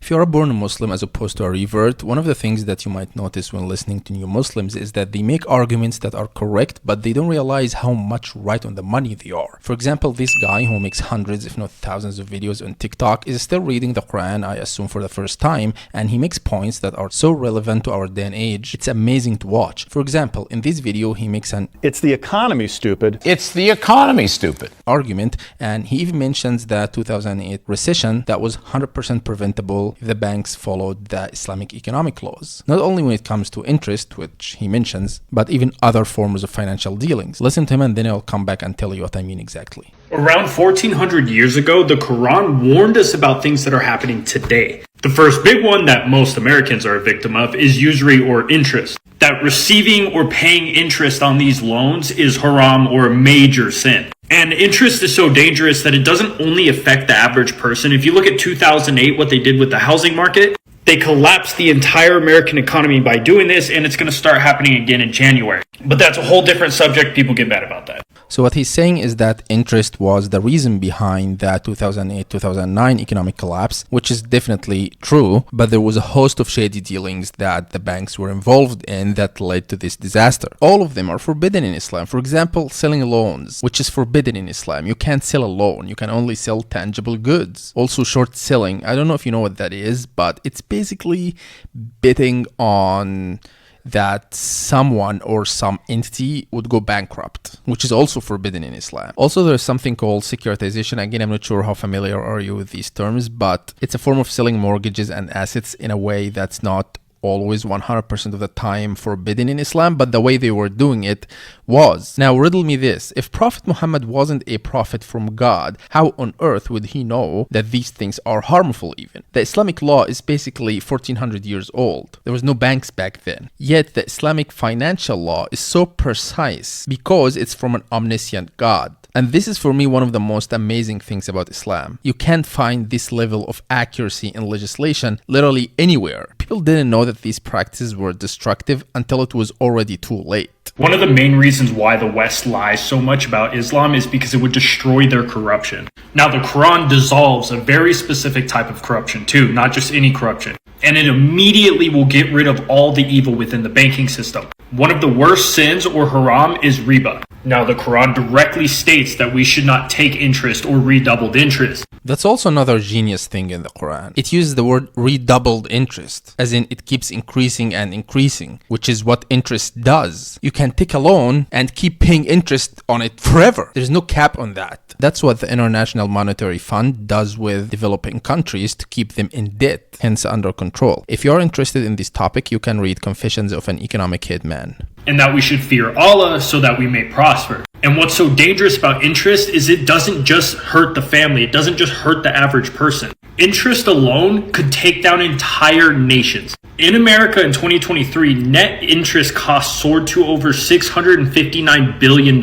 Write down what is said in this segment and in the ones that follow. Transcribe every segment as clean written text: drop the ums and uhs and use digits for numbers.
If you're a born Muslim as opposed to a revert, one of the things that you might notice when listening to new Muslims is that they make arguments that are correct, but they don't realize how much right on the money they are. For example, this guy who makes hundreds if not thousands of videos on TikTok is still reading the Quran, I assume for the first time, and he makes points that are so relevant to our day and age, it's amazing to watch. For example, in this video, he makes an "It's the economy, stupid. It's the economy, stupid" argument, and he even mentions the 2008 recession that was 100% preventable if the banks followed the Islamic economic laws. Not only when it comes to interest, which he mentions, but even other forms of financial dealings. Listen to him and then I'll come back and tell you what I mean exactly. Around 1400 years ago, the Quran warned us about things that are happening today. The first big one that most Americans are a victim of is usury or interest. That receiving or paying interest on these loans is haram or a major sin. And interest is so dangerous that it doesn't only affect the average person. If you look at 2008, what they did with the housing market, they collapsed the entire American economy by doing this, and it's going to start happening again in January. But that's a whole different subject. People get mad about that. So what he's saying is that interest was the reason behind the 2008-2009 economic collapse, which is definitely true, but there was a host of shady dealings that the banks were involved in that led to this disaster. All of them are forbidden in Islam. For example, selling loans, which is forbidden in Islam. You can't sell a loan. You can only sell tangible goods. Also short selling. I don't know if you know what that is, but it's basically betting on that someone or some entity would go bankrupt, which is also forbidden in Islam. Also, there's something called securitization. Again, I'm not sure how familiar are you with these terms, but it's a form of selling mortgages and assets in a way that's not always 100% of the time forbidden in Islam, but the way they were doing it was. Now, riddle me this. If Prophet Muhammad wasn't a prophet from God, how on earth would he know that these things are harmful even? The Islamic law is basically 1400 years old. There was no banks back then. Yet the Islamic financial law is so precise because it's from an omniscient God. And this is for me one of the most amazing things about Islam. You can't find this level of accuracy in legislation literally anywhere. People didn't know that these practices were destructive until it was already too late. One of the main reasons why the West lies so much about Islam is because it would destroy their corruption. Now, the Quran dissolves a very specific type of corruption too, not just any corruption. And it immediately will get rid of all the evil within the banking system. One of the worst sins or haram is riba. Now, the Quran directly states that we should not take interest or redoubled interest. That's also another genius thing in the Quran. It uses the word redoubled interest, as in it keeps increasing and increasing, which is what interest does. You can take a loan and keep paying interest on it forever. There's no cap on that. That's what the International Monetary Fund does with developing countries to keep them in debt, hence under control. If you're interested in this topic, you can read Confessions of an Economic Hitman. And that we should fear Allah so that we may prosper. And what's so dangerous about interest is it doesn't just hurt the family. It doesn't just hurt the average person. Interest alone could take down entire nations. In America in 2023, net interest costs soared to over $659 billion.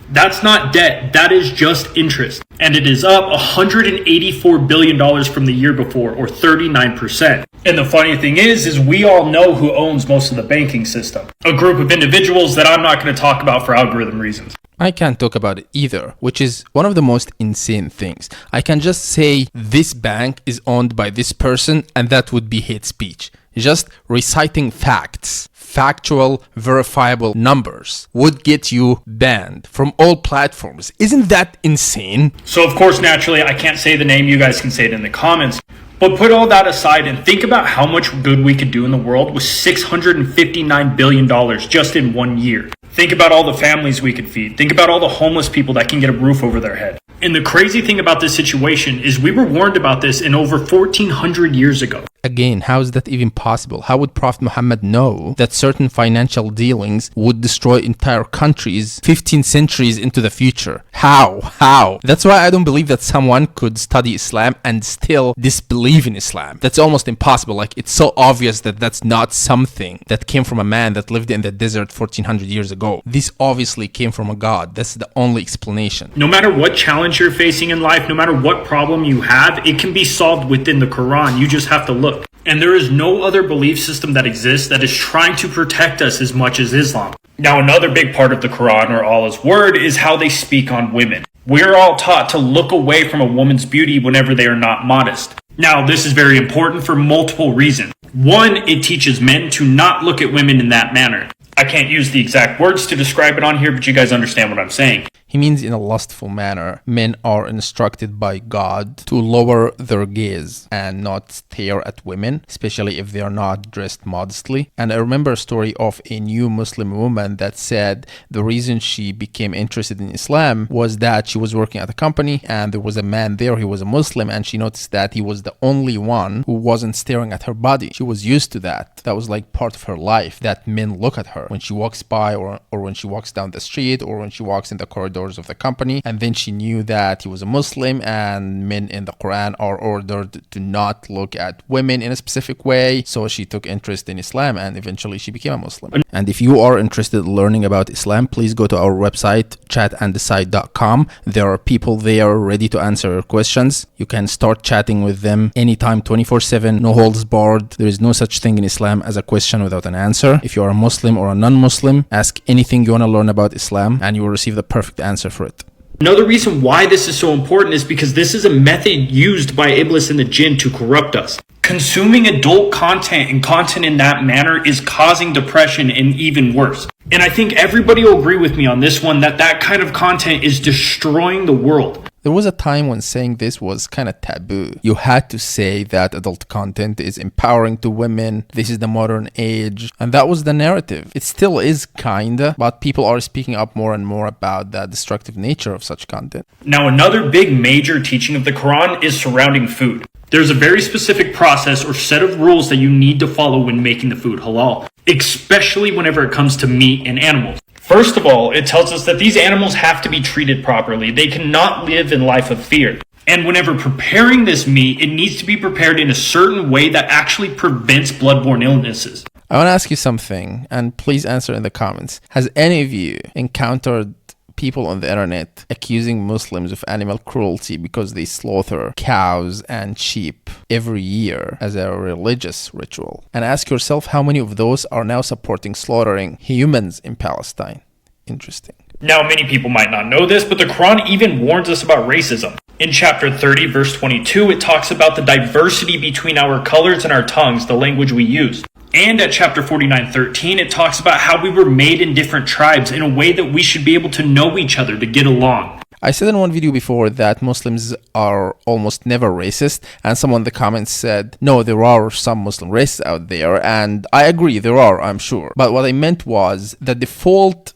That's not debt, that is just interest. And it is up $184 billion from the year before, or 39%. And the funny thing is we all know who owns most of the banking system. A group of individuals that I'm not going to talk about for algorithm reasons. I can't talk about it either, which is one of the most insane things. I can just say this bank is owned by this person and that would be hate speech. Just reciting facts, factual, verifiable numbers would get you banned from all platforms. Isn't that insane? So of course, naturally, I can't say the name. You guys can say it in the comments. But put all that aside and think about how much good we could do in the world with $659 billion just in 1 year. Think about all the families we could feed. Think about all the homeless people that can get a roof over their head. And the crazy thing about this situation is we were warned about this in over 1400 years ago. Again, how is that even possible? How would Prophet Muhammad know that certain financial dealings would destroy entire countries 15 centuries into the future? How? That's why I don't believe that someone could study Islam and still disbelieve in Islam. That's almost impossible. Like, it's so obvious that that's not something that came from a man that lived in the desert 1400 years ago. This obviously came from a God. That's the only explanation. No matter what challenge you're facing in life, no matter what problem you have, it can be solved within the Quran. You just have to look. And there is no other belief system that exists that is trying to protect us as much as Islam. Now, another big part of the Quran, or Allah's word, is how they speak on women. We're all taught to look away from a woman's beauty whenever they are not modest. Now, this is very important for multiple reasons. One, it teaches men to not look at women in that manner. I can't use the exact words to describe it on here, but you guys understand what I'm saying. He means in a lustful manner, men are instructed by God to lower their gaze and not stare at women, especially if they are not dressed modestly. And I remember a story of a new Muslim woman that said the reason she became interested in Islam was that she was working at a company and there was a man there, he was a Muslim, and she noticed that he was the only one who wasn't staring at her body. She was used to that. That was like part of her life, that men look at her when she walks by or when she walks down the street or when she walks in the corridors of the company. And then she knew that he was a Muslim, and men in the Quran are ordered to not look at women in a specific way. So she took interest in Islam and eventually she became a Muslim. And if you are interested in learning about Islam, please go to our website, chatanddecide.com. There are people there ready to answer your questions. You can start chatting with them anytime, 24/7, no holds barred. There is no such thing in Islam as a question without an answer. If you are a Muslim or a non-Muslim, ask anything you want to learn about Islam and you will receive the perfect answer for it. Another reason why this is so important is because this is a method used by Iblis and the Jinn to corrupt us. Consuming adult content and content in that manner is causing depression and even worse. And I think everybody will agree with me on this one, that that kind of content is destroying the world. There was a time when saying this was kind of taboo. You had to say that adult content is empowering to women, this is the modern age, and that was the narrative. It still is kinda, but people are speaking up more and more about the destructive nature of such content. Now, another big major teaching of the Quran is surrounding food. There's a very specific process or set of rules that you need to follow when making the food halal, especially whenever it comes to meat and animals. First of all, it tells us that these animals have to be treated properly. They cannot live in life of fear. And whenever preparing this meat, it needs to be prepared in a certain way that actually prevents bloodborne illnesses. I want to ask you something, and please answer in the comments. Has any of you encountered people on the internet accusing Muslims of animal cruelty because they slaughter cows and sheep every year as a religious ritual? And ask yourself how many of those are now supporting slaughtering humans in Palestine. Interesting. Now, many people might not know this, but the Quran even warns us about racism. In chapter 30, verse 22, it talks about the diversity between our colors and our tongues, the language we use. And at chapter 49:13, it talks about how we were made in different tribes in a way that we should be able to know each other, to get along. I said in one video before that Muslims are almost never racist, and someone in the comments said, no, there are some Muslim racists out there, and I agree, there are, I'm sure. But what I meant was the default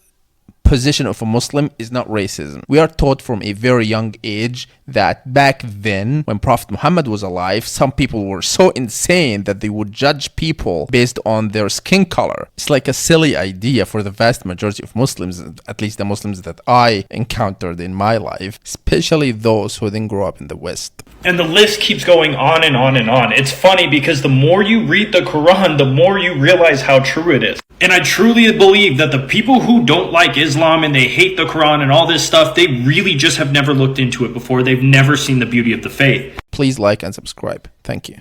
position of a Muslim is not racism. We are taught from a very young age that back then, when Prophet Muhammad was alive, some people were so insane that they would judge people based on their skin color. It's like a silly idea for the vast majority of Muslims, at least the Muslims that I encountered in my life, especially those who didn't grow up in the West. And the list keeps going on and on and on. It's funny because the more you read the Quran, the more you realize how true it is. And I truly believe that the people who don't like Islam and they hate the Quran and all this stuff, they really just have never looked into it before. They've never seen the beauty of the faith. Please like and subscribe. Thank you.